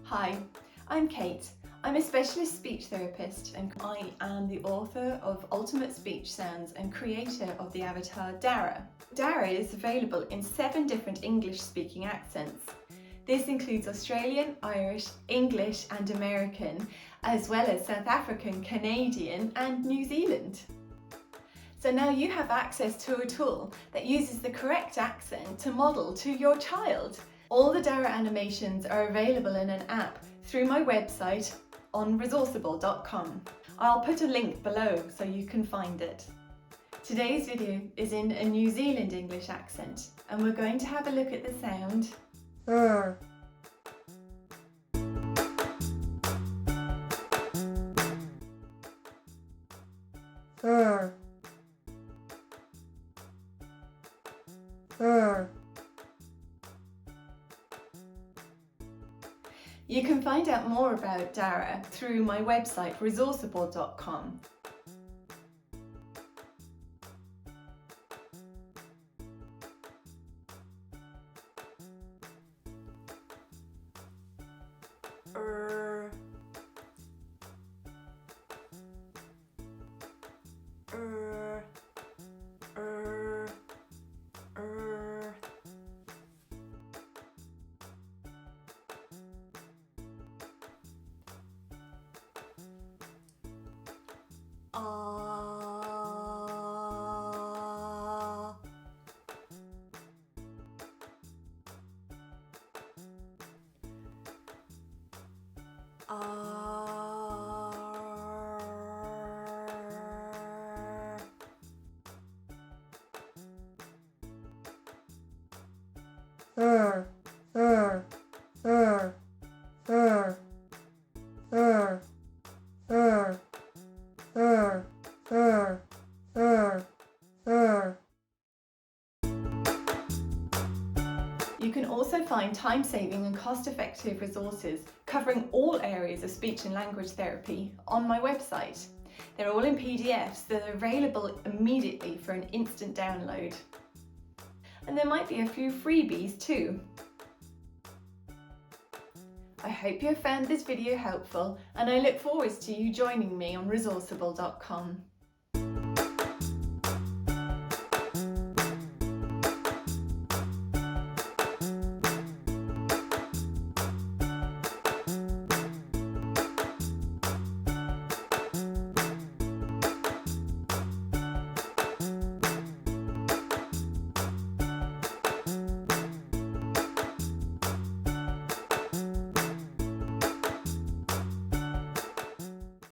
Hi, I'm Kate. I'm a specialist speech therapist and I am the author of Ultimate Speech Sounds and creator of the avatar DARA. DARA is available in 7 different English-speaking accents. This includes Australian, Irish, English and American, as well as South African, Canadian and New Zealand. So now you have access to a tool that uses the correct accent to model to your child. All the DARA animations are available in an app through my website on resourceible.com. I'll put a link below so you can find it. Today's video is in a New Zealand English accent and we're going to have a look at the sound You can find out more about DARA through my website resourceible.com. You can also find time-saving and cost-effective resources covering all areas of speech and language therapy on my website. They're all in PDFs that are available immediately for an instant download. And there might be a few freebies too. I hope you have found this video helpful and I look forward to you joining me on resourceible.com.